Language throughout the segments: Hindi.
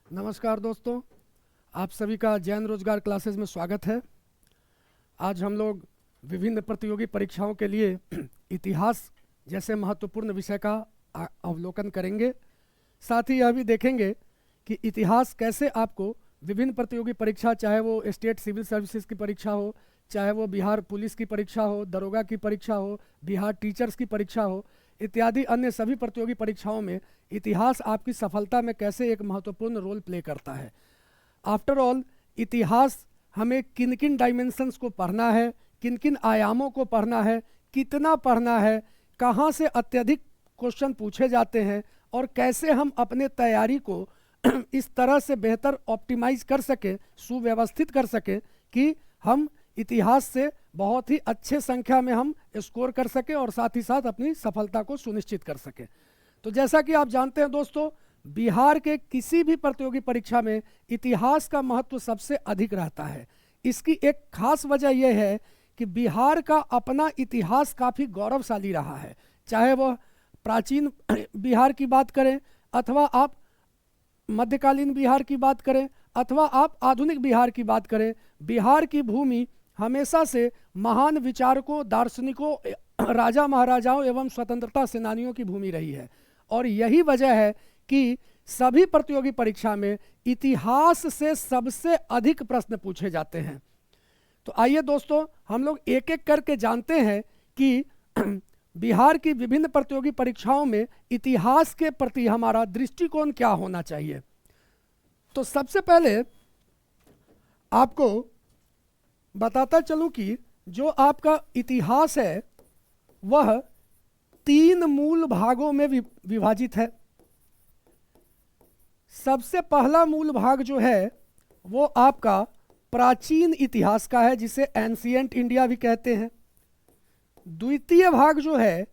नमस्कार दोस्तों, आप सभी का जैन रोजगार क्लासेस में स्वागत है। आज हम लोग विभिन्न प्रतियोगी परीक्षाओं के लिए इतिहास जैसे महत्वपूर्ण विषय का अवलोकन करेंगे। साथ ही यह भी देखेंगे कि इतिहास कैसे आपको विभिन्न प्रतियोगी परीक्षा, चाहे वो स्टेट सिविल सर्विसेज की परीक्षा हो, चाहे वो बिहार पुलिस की परीक्षा हो, दरोगा की परीक्षा हो, बिहार टीचर्स की परीक्षा हो, इत्यादि अन्य सभी प्रतियोगी परीक्षाओं में इतिहास आपकी सफलता में कैसे एक महत्वपूर्ण रोल प्ले करता है। आफ्टर ऑल, इतिहास हमें किन किन डायमेंशंस को पढ़ना है, किन किन आयामों को पढ़ना है, कितना पढ़ना है, कहाँ से अत्यधिक क्वेश्चन पूछे जाते हैं और कैसे हम अपने तैयारी को इस तरह से बेहतर ऑप्टिमाइज कर सकें, सुव्यवस्थित कर सकें कि हम इतिहास से बहुत ही अच्छे संख्या में हम स्कोर कर सकें और साथ ही साथ अपनी सफलता को सुनिश्चित कर सकें। तो जैसा कि आप जानते हैं दोस्तों, बिहार के किसी भी प्रतियोगी परीक्षा में इतिहास का महत्व सबसे अधिक रहता है। इसकी एक खास वजह यह है कि बिहार का अपना इतिहास काफ़ी गौरवशाली रहा है। चाहे वह प्राचीन बिहार की बात करें, अथवा आप मध्यकालीन बिहार की बात करें, अथवा आप आधुनिक बिहार की बात करें, बिहार की भूमि हमेशा से महान विचारकों, दार्शनिकों, राजा महाराजाओं एवं स्वतंत्रता सेनानियों की भूमि रही है। और यही वजह है कि सभी प्रतियोगी परीक्षा में इतिहास से सबसे अधिक प्रश्न पूछे जाते हैं। तो आइए दोस्तों, हम लोग एक एक करके जानते हैं कि बिहार की विभिन्न प्रतियोगी परीक्षाओं में इतिहास के प्रति हमारा दृष्टिकोण क्या होना चाहिए। तो सबसे पहले आपको बताता चलूं कि जो आपका इतिहास है वह 3 मूल भागों में विभाजित है। सबसे पहला मूल भाग जो है वो आपका प्राचीन इतिहास का है, जिसे एंशिएंट इंडिया भी कहते हैं। द्वितीय भाग जो है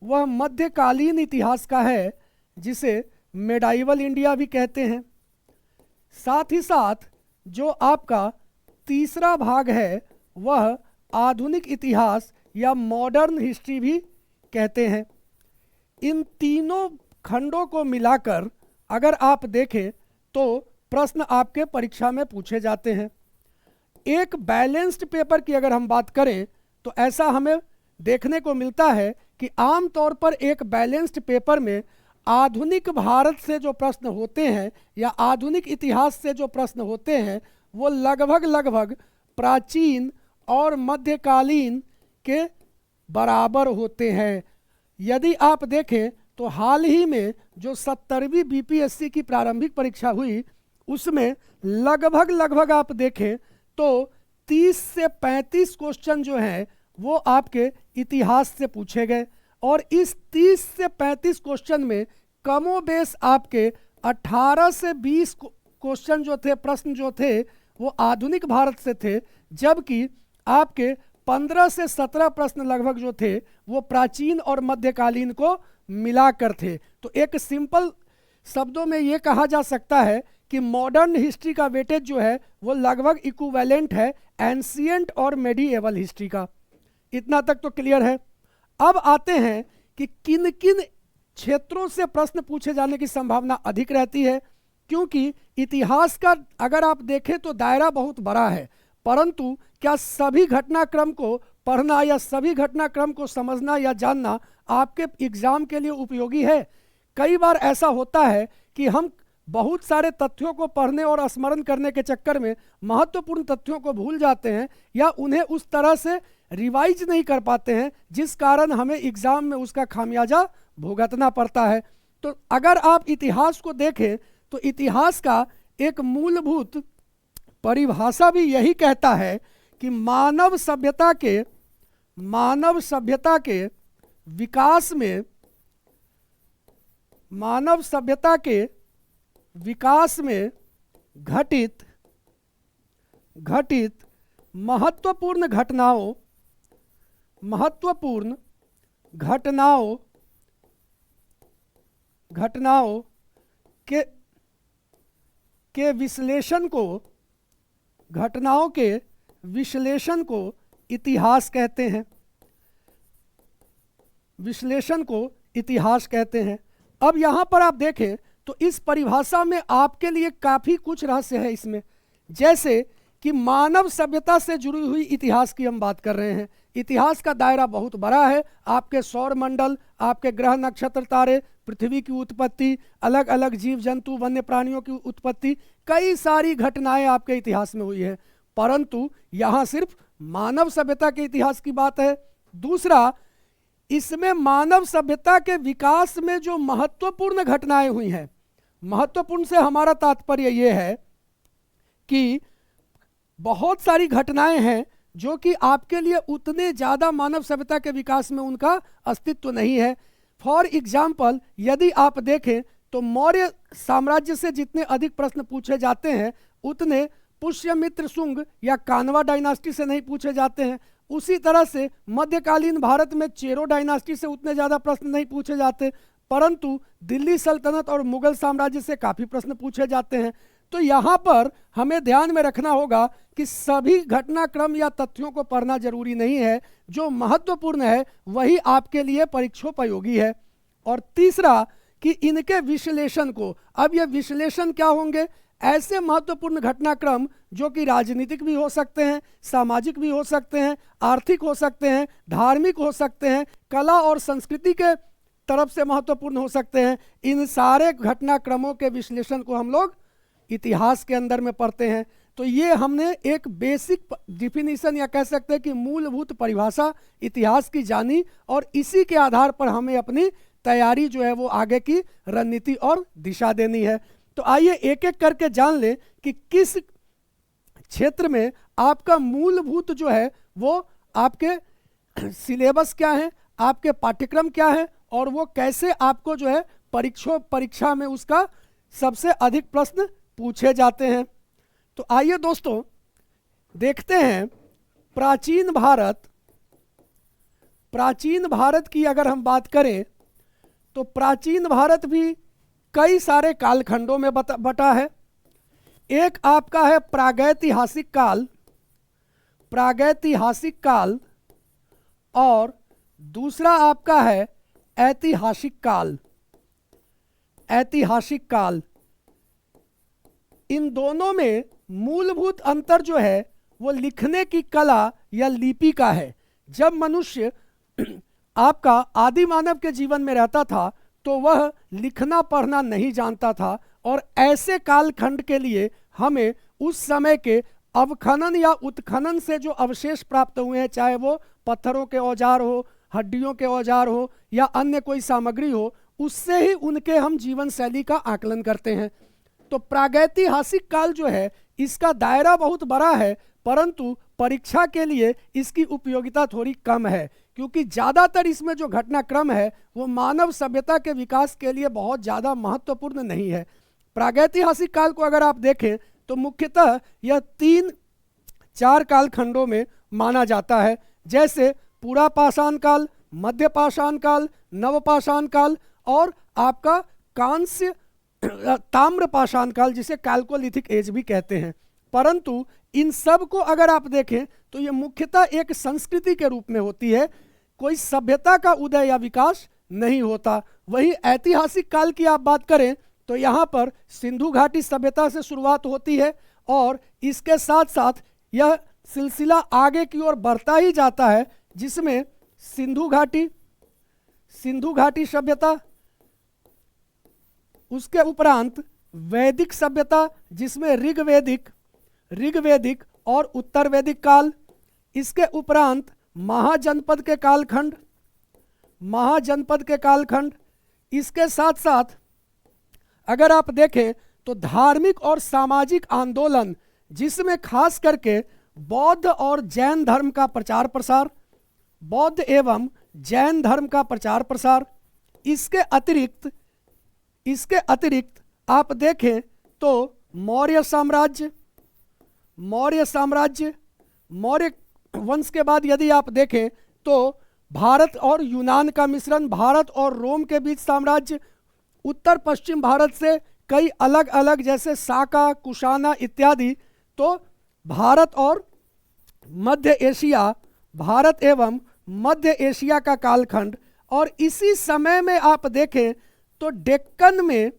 वह मध्यकालीन इतिहास का है, जिसे मेडाइवल इंडिया भी कहते हैं। साथ ही साथ जो आपका तीसरा भाग है वह आधुनिक इतिहास या मॉडर्न हिस्ट्री भी कहते हैं। इन तीनों खंडों को मिलाकर अगर आप देखें तो प्रश्न आपके परीक्षा में पूछे जाते हैं। एक बैलेंस्ड पेपर की अगर हम बात करें तो ऐसा हमें देखने को मिलता है कि आमतौर पर एक बैलेंस्ड पेपर में आधुनिक भारत से जो प्रश्न होते हैं या आधुनिक इतिहास से जो प्रश्न होते हैं वो लगभग प्राचीन और मध्यकालीन के बराबर होते हैं। यदि आप देखें तो हाल ही में जो 70वीं बीपीएससी की प्रारंभिक परीक्षा हुई उसमें लगभग आप देखें तो 30 से 35 क्वेश्चन जो हैं वो आपके इतिहास से पूछे गए, और इस 30 से 35 क्वेश्चन में कमोबेश आपके 18 से 20 क्वेश्चन जो थे, प्रश्न जो थे वो आधुनिक भारत से थे, जबकि आपके 15 से 17 प्रश्न लगभग जो थे वो प्राचीन और मध्यकालीन को मिलाकर थे। तो एक सिंपल शब्दों में ये कहा जा सकता है कि मॉडर्न हिस्ट्री का वेटेज जो है वो लगभग इक्विवेलेंट है एंशिएंट और मेडिएवल हिस्ट्री का। इतना तक तो क्लियर है। अब आते हैं कि किन किन क्षेत्रों से प्रश्न पूछे जाने की संभावना अधिक रहती है, क्योंकि इतिहास का अगर आप देखें तो दायरा बहुत बड़ा है, परंतु क्या सभी घटनाक्रम को पढ़ना या सभी घटनाक्रम को समझना या जानना आपके एग्जाम के लिए उपयोगी है। कई बार ऐसा होता है कि हम बहुत सारे तथ्यों को पढ़ने और स्मरण करने के चक्कर में महत्वपूर्ण तथ्यों को भूल जाते हैं या उन्हें उस तरह से रिवाइज नहीं कर पाते हैं, जिस कारण हमें एग्जाम में उसका खामियाजा भुगतना पड़ता है। तो अगर आप इतिहास को देखें तो इतिहास का एक मूलभूत परिभाषा भी यही कहता है कि मानव सभ्यता के विकास में घटित महत्वपूर्ण घटनाओं के विश्लेषण को इतिहास कहते हैं। अब यहाँ पर आप देखें तो इस परिभाषा में आपके लिए काफी कुछ रहस्य है इसमें। जैसे कि मानव सभ्यता से जुड़ी हुई इतिहास की हम बात कर रहे हैं। इतिहास का दायरा बहुत बड़ा है। आपके सौर मंडल, आपके ग्रह नक्षत्र तारे, पृथ्वी की उत्पत्ति, अलग अलग जीव जंतु वन्य प्राणियों की उत्पत्ति, कई सारी घटनाएं आपके इतिहास में हुई है। परंतु यहाँ सिर्फ मानव सभ्यता के इतिहास की बात है। दूसरा, इसमें मानव सभ्यता के विकास में जो महत्वपूर्ण घटनाएं हुई हैं, महत्वपूर्ण से हमारा तात्पर्य यह है कि बहुत सारी घटनाएं हैं जो कि आपके लिए उतने ज़्यादा मानव सभ्यता के विकास में उनका अस्तित्व नहीं है। फॉर एग्जाम्पल, यदि आप देखें तो मौर्य साम्राज्य से जितने अधिक प्रश्न पूछे जाते हैं उतने पुष्यमित्र शुंग या कान्वा डायनास्टी से नहीं पूछे जाते हैं। उसी तरह से मध्यकालीन भारत में चेरो डायनास्टी से उतने ज़्यादा प्रश्न नहीं पूछे जाते, परंतु दिल्ली सल्तनत और मुगल साम्राज्य से काफ़ी प्रश्न पूछे जाते हैं। तो यहाँ पर हमें ध्यान में रखना होगा कि सभी घटनाक्रम या तथ्यों को पढ़ना जरूरी नहीं है, जो महत्वपूर्ण है वही आपके लिए परीक्षोपयोगी है। और तीसरा कि इनके विश्लेषण को, अब ये विश्लेषण क्या होंगे, ऐसे महत्वपूर्ण घटनाक्रम जो कि राजनीतिक भी हो सकते हैं, सामाजिक भी हो सकते हैं, आर्थिक हो सकते हैं, धार्मिक हो सकते हैं, कला और संस्कृति के तरफ से महत्वपूर्ण हो सकते हैं। इन सारे घटनाक्रमों के विश्लेषण को हम लोग इतिहास के अंदर में पढ़ते हैं। तो ये हमने एक बेसिक डिफिनीशन या कह सकते हैं कि मूलभूत परिभाषा इतिहास की जानी, और इसी के आधार पर हमें अपनी तैयारी जो है वो आगे की रणनीति और दिशा देनी है। तो आइए एक एक करके जान लें कि किस क्षेत्र में आपका मूलभूत जो है वो आपके सिलेबस क्या है, आपके पाठ्यक्रम क्या है, और वो कैसे आपको जो है परीक्षा में उसका सबसे अधिक प्रश्न पूछे जाते हैं। तो आइए दोस्तों देखते हैं प्राचीन भारत की अगर हम बात करें तो प्राचीन भारत भी कई सारे कालखंडों में बटा है। एक आपका है प्रागैतिहासिक काल, और दूसरा आपका है ऐतिहासिक काल। इन दोनों में मूलभूत अंतर जो है वो लिखने की कला या लिपि का है। जब मनुष्य आपका आदि मानव के जीवन में रहता था तो वह लिखना पढ़ना नहीं जानता था, और ऐसे कालखंड के लिए हमें उस समय के अवखनन या उत्खनन से जो अवशेष प्राप्त हुए हैं, चाहे वो पत्थरों के औजार हो, हड्डियों के औजार हो या अन्य कोई सामग्री हो, उससे ही उनके हम जीवन शैली का आकलन करते हैं। तो प्रागैतिहासिक काल जो है इसका दायरा बहुत बड़ा है, परंतु परीक्षा के लिए इसकी उपयोगिता थोड़ी कम है, क्योंकि ज़्यादातर इसमें जो घटनाक्रम है वो मानव सभ्यता के विकास के लिए बहुत ज़्यादा महत्वपूर्ण नहीं है। प्रागैतिहासिक काल को अगर आप देखें तो मुख्यतः यह 3-4 कालखंडों में माना जाता है, जैसे पूरा पाषाण काल, मध्य पाषाण काल, नवपाषाण काल और आपका कांस्य ताम्र पाषाण काल, जिसे कैल्कोलिथिक एज भी कहते हैं। परंतु इन सब को अगर आप देखें तो ये मुख्यतः एक संस्कृति के रूप में होती है, कोई सभ्यता का उदय या विकास नहीं होता। वहीं ऐतिहासिक काल की आप बात करें तो यहाँ पर सिंधु घाटी सभ्यता से शुरुआत होती है, और इसके साथ साथ यह सिलसिला आगे की ओर बढ़ता ही जाता है, जिसमें सिंधु घाटी सभ्यता, उसके उपरांत वैदिक सभ्यता जिसमें ऋग्वेदिक और उत्तर वैदिक काल, इसके उपरांत महाजनपद के कालखंड, इसके साथ साथ अगर आप देखें तो धार्मिक और सामाजिक आंदोलन, जिसमें खास करके बौद्ध और जैन धर्म का प्रचार प्रसार, बौद्ध एवं जैन धर्म का प्रचार प्रसार। इसके अतिरिक्त आप देखें तो मौर्य वंश के बाद यदि आप देखें तो भारत और यूनान का मिश्रण, भारत और रोम के बीच साम्राज्य, उत्तर पश्चिम भारत से कई अलग अलग जैसे साका, कुशाना इत्यादि। तो भारत एवं मध्य एशिया का कालखंड। और इसी समय में आप देखें तो डेक्कन में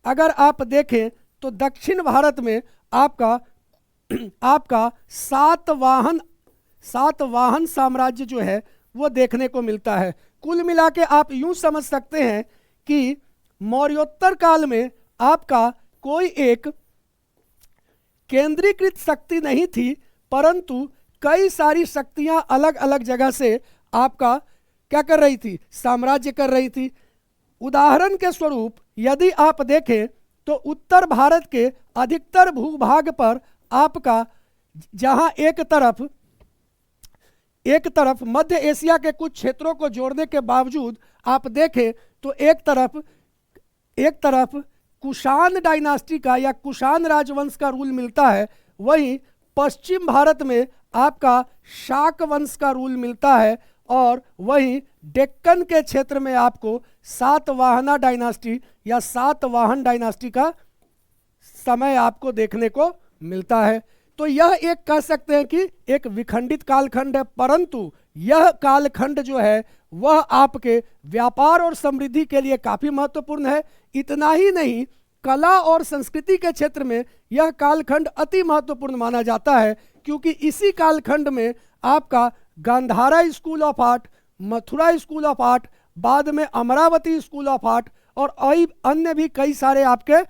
अगर आप देखें तो दक्षिण भारत में आपका सातवाहन साम्राज्य जो है वो देखने को मिलता है। कुल मिला के आप यूं समझ सकते हैं कि मौर्योत्तर काल में आपका कोई एक केंद्रीकृत शक्ति नहीं थी, परंतु कई सारी शक्तियां अलग अलग जगह से आपका क्या कर रही थी, साम्राज्य कर रही थी। उदाहरण के स्वरूप यदि आप देखें तो उत्तर भारत के अधिकतर भूभाग पर आपका जहां एक तरफ मध्य एशिया के कुछ क्षेत्रों को जोड़ने के बावजूद आप देखें तो एक तरफ कुषाण डायनास्टी का या कुषाण राजवंश का रूल मिलता है, वहीं पश्चिम भारत में आपका शाक वंश का रूल मिलता है, और वहीं डेक्कन के क्षेत्र में आपको सातवाहना डायनास्टी या सातवाहन डायनास्टी का समय आपको देखने को मिलता है। तो यह एक कह सकते हैं कि एक विखंडित कालखंड है, परंतु यह कालखंड जो है वह आपके व्यापार और समृद्धि के लिए काफी महत्वपूर्ण है। इतना ही नहीं, कला और संस्कृति के क्षेत्र में यह कालखंड अति महत्वपूर्ण माना जाता है, क्योंकि इसी कालखंड में आपका Gandhara school of art, Mathura school of art, बाद में अमरावती स्कूल ऑफ आर्ट और अन्य भी कई सारे आपके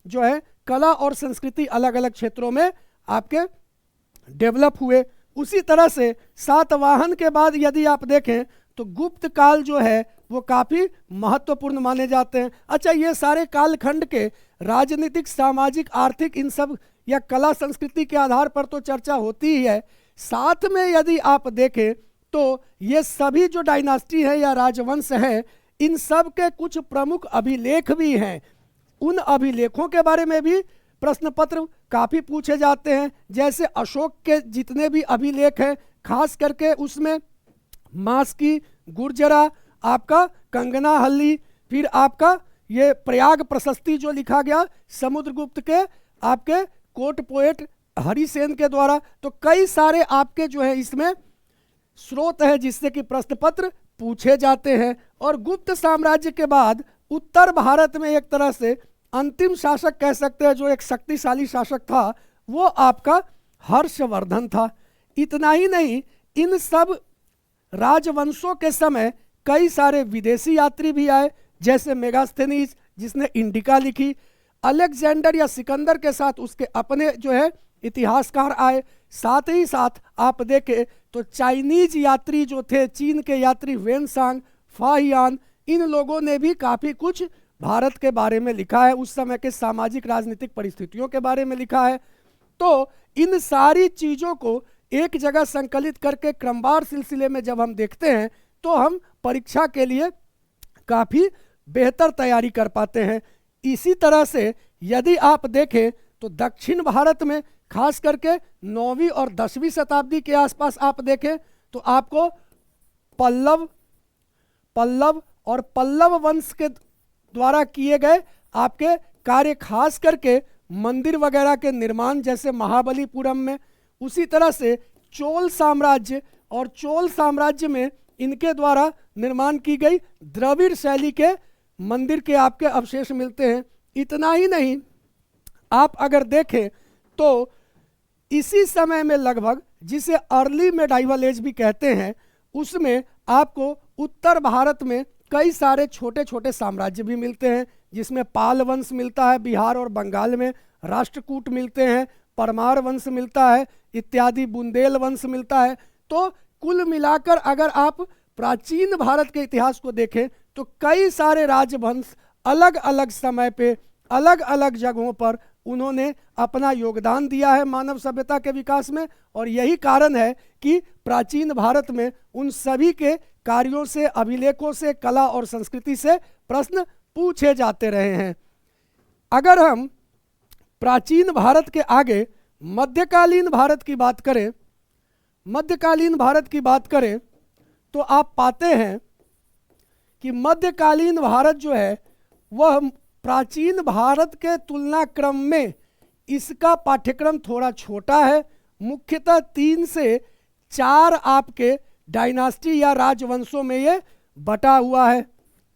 जो है कला और संस्कृति अलग अलग क्षेत्रों में आपके डेवलप हुए। उसी तरह से सातवाहन के बाद यदि आप देखें तो गुप्त काल जो है वो काफ़ी महत्वपूर्ण माने जाते हैं। अच्छा, ये सारे कालखंड के राजनीतिक, सामाजिक, आर्थिक, इन सब या कला संस्कृति के आधार पर तो चर्चा होती ही है, साथ में यदि आप देखें तो ये सभी जो डायनास्टी है या राजवंश है, इन सब के कुछ प्रमुख अभिलेख भी हैं। उन अभिलेखों के बारे में भी प्रश्न पत्र काफ़ी पूछे जाते हैं। जैसे अशोक के जितने भी अभिलेख हैं, खास करके उसमें मास्की, गुर्जरा, आपका कंगना हल्ली, फिर आपका ये प्रयाग प्रशस्ति जो लिखा गया समुद्रगुप्त के आपके कोर्ट पोएट हरिसेन के द्वारा, तो कई सारे आपके जो है इसमें स्रोत है जिससे कि प्रश्न पत्र पूछे जाते हैं। और गुप्त साम्राज्य के बाद उत्तर भारत में एक तरह से अंतिम शासक कह सकते हैं, जो एक शक्तिशाली शासक था, वो आपका हर्षवर्धन था। इतना ही नहीं, इन सब राजवंशों के समय कई सारे विदेशी यात्री भी आए, जैसे मेगास्थेनीज जिसने इंडिका लिखी, अलेक्जेंडर या सिकंदर के साथ उसके अपने जो है इतिहासकार आए। साथ ही साथ आप देखें तो चाइनीज यात्री जो थे, चीन के यात्री वेनसांग, फाहियान, इन लोगों ने भी काफ़ी कुछ भारत के बारे में लिखा है, उस समय के सामाजिक राजनीतिक परिस्थितियों के बारे में लिखा है। तो इन सारी चीज़ों को एक जगह संकलित करके क्रमवार सिलसिले में जब हम देखते हैं तो हम परीक्षा के लिए काफ़ी बेहतर तैयारी कर पाते हैं। इसी तरह से यदि आप देखें तो दक्षिण भारत में खास करके 9वीं और 10वीं शताब्दी के आसपास आप देखें तो आपको पल्लव और पल्लव वंश के द्वारा किए गए आपके कार्य, खास करके मंदिर वगैरह के निर्माण, जैसे महाबलीपुरम में। उसी तरह से चोल साम्राज्य में इनके द्वारा निर्माण की गई द्रविड़ शैली के मंदिर के आपके अवशेष मिलते हैं। इतना ही नहीं, आप अगर देखें तो इसी समय में लगभग, जिसे अर्ली मेडाइवल एज भी कहते हैं, उसमें आपको उत्तर भारत में कई सारे छोटे छोटे साम्राज्य भी मिलते हैं, जिसमें पाल वंश मिलता है, बिहार और बंगाल में राष्ट्रकूट मिलते हैं, परमार वंश मिलता है इत्यादि, बुंदेल वंश मिलता है। तो कुल मिलाकर अगर आप प्राचीन भारत के इतिहास को देखें तो कई सारे राजवंश अलग अलग समय पे अलग अलग जगहों पर उन्होंने अपना योगदान दिया है मानव सभ्यता के विकास में। और यही कारण है कि प्राचीन भारत में उन सभी के कार्यों से, अभिलेखों से, कला और संस्कृति से प्रश्न पूछे जाते रहे हैं। अगर हम प्राचीन भारत के आगे मध्यकालीन भारत की बात करें तो आप पाते हैं कि मध्यकालीन भारत जो है वह प्राचीन भारत के तुलना क्रम में इसका पाठ्यक्रम थोड़ा छोटा है। मुख्यतः 3 से 4 आपके डायनास्टी या राजवंशों में ये बटा हुआ है।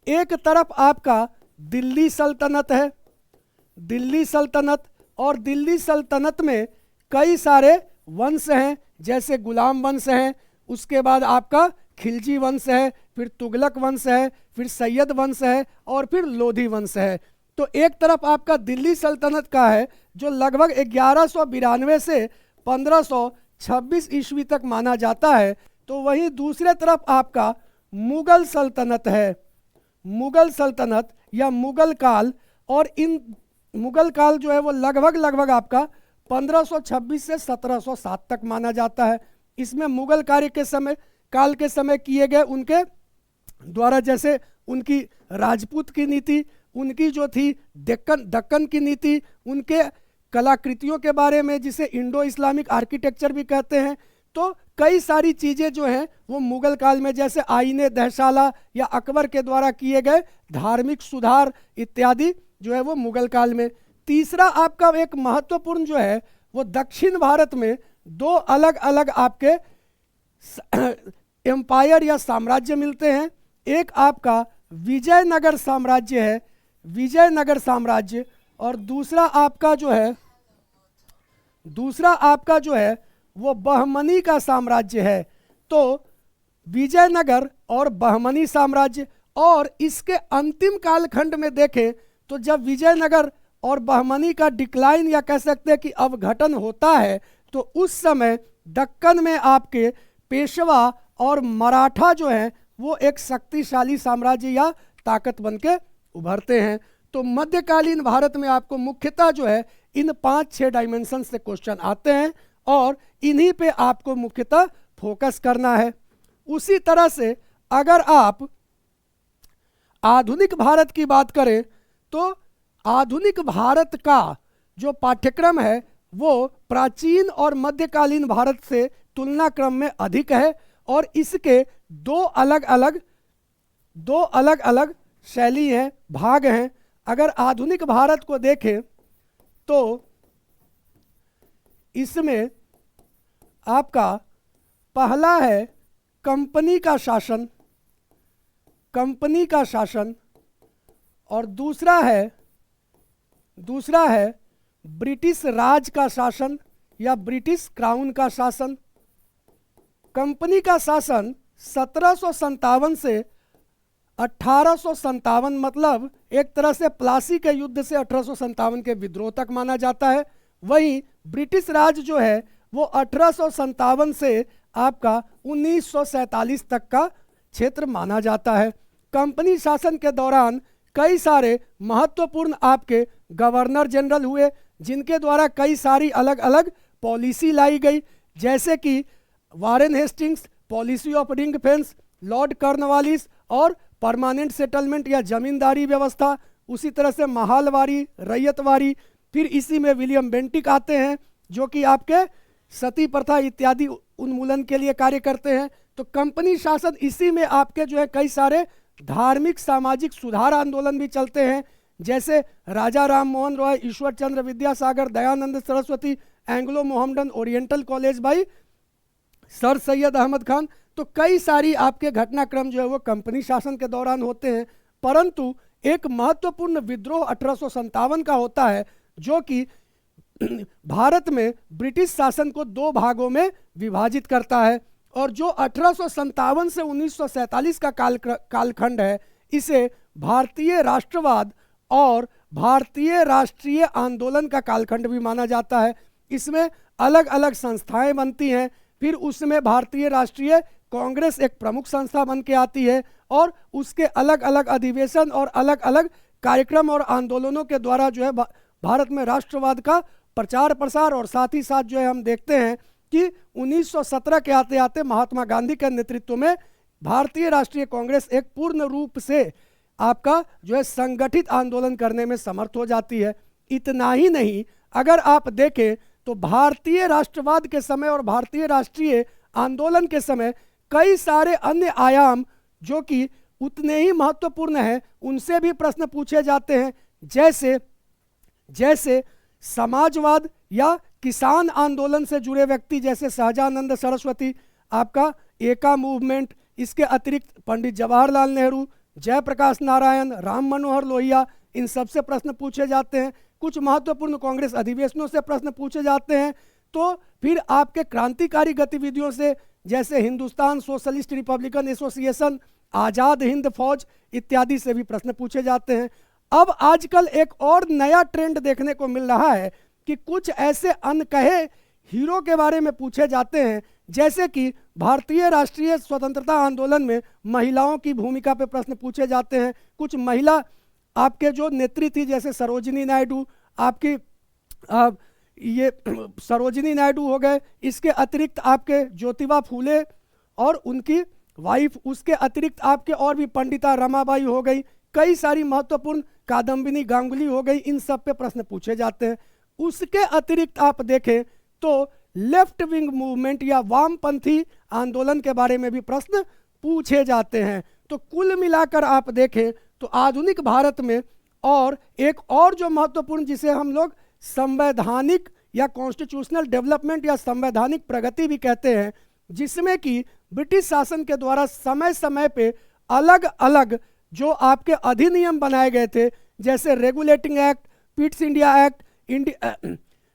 एक तरफ आपका दिल्ली सल्तनत है, दिल्ली सल्तनत, और दिल्ली सल्तनत में कई सारे वंश हैं, जैसे गुलाम वंश हैं, उसके बाद आपका खिलजी वंश है, फिर तुगलक वंश है, फिर सैयद वंश है, और फिर लोधी वंश है। तो एक तरफ आपका दिल्ली सल्तनत का है जो लगभग 1192 से 1526 ईस्वी तक माना जाता है, तो वहीं दूसरे तरफ आपका मुगल सल्तनत है, मुगल सल्तनत या मुगल काल। और इन मुगल काल जो है वो लगभग आपका 1526 से 1707 तक माना जाता है। इसमें मुगल काल के समय किए गए उनके द्वारा, जैसे उनकी राजपूत की नीति, उनकी जो थी दक्कन की नीति, उनके कलाकृतियों के बारे में जिसे इंडो इस्लामिक आर्किटेक्चर भी कहते हैं, तो कई सारी चीज़ें जो हैं वो मुगल काल में, जैसे आईने दहशाला या अकबर के द्वारा किए गए धार्मिक सुधार इत्यादि जो है वो मुगल काल में। तीसरा आपका एक महत्वपूर्ण जो है वो दक्षिण भारत में दो अलग अलग आपके एम्पायर या साम्राज्य मिलते हैं। एक आपका विजयनगर साम्राज्य है, विजयनगर साम्राज्य, और दूसरा आपका जो है वो बहमनी का साम्राज्य है। तो विजयनगर और बहमनी साम्राज्य, और इसके अंतिम कालखंड में देखें तो जब विजयनगर और बहमनी का डिक्लाइन या कह सकते हैं कि अवघटन होता है, तो उस समय दक्कन में आपके पेशवा और मराठा जो है वो एक शक्तिशाली साम्राज्य या ताकत बन के उभरते हैं। तो मध्यकालीन भारत में आपको मुख्यतः जो है इन 5-6 डायमेंशन से क्वेश्चन आते हैं, और इन्हीं पे आपको मुख्यतः फोकस करना है। उसी तरह से अगर आप आधुनिक भारत की बात करें, तो आधुनिक भारत का जो पाठ्यक्रम है वो प्राचीन और मध्यकालीन भारत से तुलना क्रम में अधिक है, और इसके दो अलग अलग शैली हैं, भाग हैं। अगर आधुनिक भारत को देखें तो इसमें आपका पहला है कंपनी का शासन, और दूसरा है ब्रिटिश राज का शासन या ब्रिटिश क्राउन का शासन। कंपनी का शासन 1757 से 1857, मतलब एक तरह से प्लासी के युद्ध से 1857 के विद्रोह तक माना जाता है। वहीं ब्रिटिश राज जो है वो 1857 से आपका 1947 तक का क्षेत्र माना जाता है। कंपनी शासन के दौरान कई सारे महत्वपूर्ण आपके गवर्नर जनरल हुए, जिनके द्वारा कई सारी अलग अलग पॉलिसी लाई गई, जैसे कि Warren Hastings, policy of ring fence, Lord Cornwallis और परमानेंट सेटलमेंट या जमींदारी व्यवस्था, उसी तरह से महालवारी, रैयतवारी। फिर इसी में विलियम बेंटिक आते हैं जो कि आपके सती प्रथा इत्यादि उन्मूलन के लिए कार्य करते हैं। तो कंपनी शासन, इसी में आपके जो है कई सारे धार्मिक सामाजिक सुधार आंदोलन भी चलते हैं, जैसे Raja Ram Mohan Roy, Ishwar Chandra Vidyasagar, Dayanand Saraswati, Anglo Mohammedan Oriental College by sir Syed Ahmad Khan. तो कई सारी आपके घटनाक्रम जो है वो कंपनी शासन के दौरान होते हैं। परंतु एक महत्वपूर्ण विद्रोह 1857 का होता है, जो कि भारत में ब्रिटिश शासन को दो भागों में विभाजित करता है, और जो 1857 से 1947 का कालखंड है, इसे भारतीय राष्ट्रवाद और भारतीय राष्ट्रीय आंदोलन का कालखंड भी माना जाता है। इसमें अलग अलग संस्थाएं बनती हैं, फिर उसमें भारतीय राष्ट्रीय कांग्रेस एक प्रमुख संस्था बन के आती है, और उसके अलग अलग अधिवेशन और अलग अलग कार्यक्रम और आंदोलनों के द्वारा जो है भारत में राष्ट्रवाद का प्रचार प्रसार, और साथ ही साथ जो है हम देखते हैं कि 1917 के आते आते महात्मा गांधी के नेतृत्व में भारतीय राष्ट्रीय कांग्रेस एक पूर्ण रूप से आपका जो है संगठित आंदोलन करने में समर्थ हो जाती है। इतना ही नहीं, अगर आप देखें तो भारतीय राष्ट्रवाद के समय और भारतीय राष्ट्रीय आंदोलन के समय कई सारे अन्य आयाम जो कि उतने ही महत्वपूर्ण हैं, उनसे भी प्रश्न पूछे जाते हैं, जैसे समाजवाद या किसान आंदोलन से जुड़े व्यक्ति जैसे सहजानंद सरस्वती, आपका एका मूवमेंट, इसके अतिरिक्त पंडित जवाहरलाल नेहरू, जयप्रकाश नारायण, राम मनोहर लोहिया, इन सब से प्रश्न पूछे जाते हैं। कुछ महत्वपूर्ण कांग्रेस अधिवेशनों से प्रश्न पूछे जाते हैं, तो फिर आपके क्रांतिकारी गतिविधियों से, जैसे Hindustan socialist Republican association, Azad Hind फौज इत्यादि से भी प्रश्न पूछे जाते हैं। अब आजकल एक और नया ट्रेंड देखने को मिल रहा है कि कुछ ऐसे अनकहे हीरो के बारे में पूछे जाते हैं, जैसे कि भारतीय राष्ट्रीय स्वतंत्रता आंदोलन में महिलाओं की भूमिका पे प्रश्न पूछे जाते हैं। कुछ महिला आपके जो नेत्री थी, जैसे सरोजिनी नायडू, आपकी ये सरोजिनी नायडू हो गए, इसके अतिरिक्त आपके ज्योतिबा फूले और उनकी वाइफ, उसके अतिरिक्त आपके और भी पंडिता रमाबाई हो गई, कई सारी महत्वपूर्ण, कादम्बिनी गांगुली हो गई, इन सब पे प्रश्न पूछे जाते हैं। उसके अतिरिक्त आप देखें तो लेफ्ट विंग मूवमेंट या वामपंथी आंदोलन के बारे में भी प्रश्न पूछे जाते हैं। तो कुल मिलाकर आप देखें तो आधुनिक भारत में, और एक और जो महत्वपूर्ण, जिसे हम लोग संवैधानिक या कॉन्स्टिट्यूशनल डेवलपमेंट या संवैधानिक प्रगति भी कहते हैं, जिसमें कि ब्रिटिश शासन के द्वारा समय समय पे अलग अलग जो आपके अधिनियम बनाए गए थे, जैसे regulating act, Pitt's India act,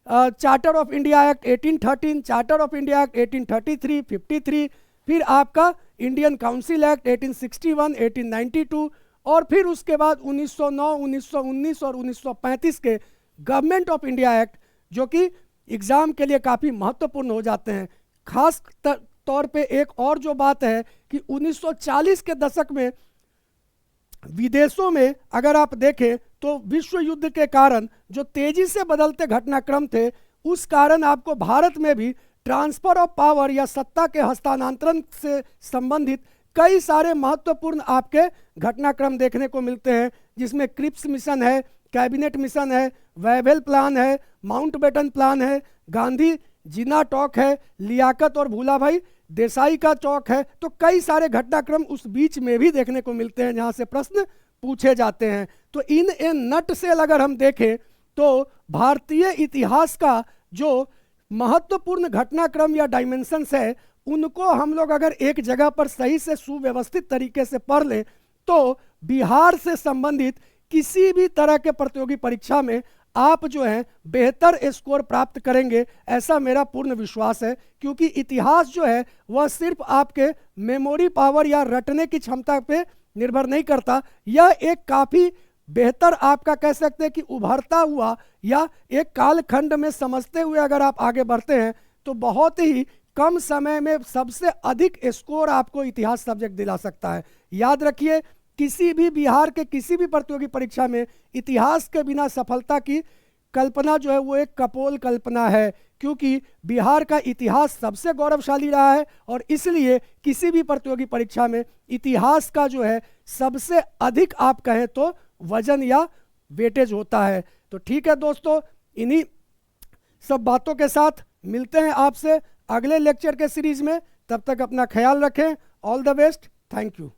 charter of India act 1813, charter of India act 1833, 53, फिर आपका इंडियन काउंसिल एक्ट 1861, 1892, और फिर उसके बाद 1909, 1919 और 1935 के गवर्नमेंट ऑफ इंडिया एक्ट, जो कि एग्ज़ाम के लिए काफ़ी महत्वपूर्ण हो जाते हैं। खास तौर पे एक और जो बात है कि 1940 के दशक में विदेशों में अगर आप देखें तो विश्व युद्ध के कारण जो तेजी से बदलते घटनाक्रम थे, उस कारण आपको भारत में भी ट्रांसफर ऑफ पावर या सत्ता के हस्तांतरण से संबंधित कई सारे महत्वपूर्ण आपके घटनाक्रम देखने को मिलते हैं, जिसमें क्रिप्स मिशन है, कैबिनेट मिशन है, वेवेल प्लान है, माउंटबेटन प्लान है, गांधी जिना टॉक है, लियाकत और भूलाभाई देसाई का चौक है। तो कई सारे घटनाक्रम उस बीच में भी देखने को मिलते हैं जहां से प्रश्न पूछे जाते हैं। तो इन नट से अगर हम देखें तो भारतीय इतिहास का जो महत्वपूर्ण घटनाक्रम या डायमेंशंस है, उनको हम लोग अगर एक जगह पर सही से सुव्यवस्थित तरीके से पढ़ लें तो बिहार से संबंधित किसी भी तरह के प्रतियोगी परीक्षा में आप जो है बेहतर स्कोर प्राप्त करेंगे, ऐसा मेरा पूर्ण विश्वास है। क्योंकि इतिहास जो है वह सिर्फ आपके मेमोरी पावर या रटने की क्षमता पे निर्भर नहीं करता, यह एक काफ़ी बेहतर, आपका कह सकते हैं कि उभरता हुआ या एक कालखंड में समझते हुए अगर आप आगे बढ़ते हैं तो बहुत ही कम समय में सबसे अधिक स्कोर आपको इतिहास सब्जेक्ट दिला सकता है। याद रखिए, किसी भी बिहार के किसी भी प्रतियोगी परीक्षा में इतिहास के बिना सफलता की कल्पना जो है वो एक कपोल कल्पना है, क्योंकि बिहार का इतिहास सबसे गौरवशाली रहा है और इसलिए किसी भी प्रतियोगी परीक्षा में इतिहास का जो है सबसे अधिक आप कहें तो वजन या वेटेज होता है। तो ठीक है दोस्तों, इन्हीं सब बातों के साथ मिलते हैं आपसे अगले लेक्चर के सीरीज में। तब तक अपना ख्याल रखें। All the best. Thank you.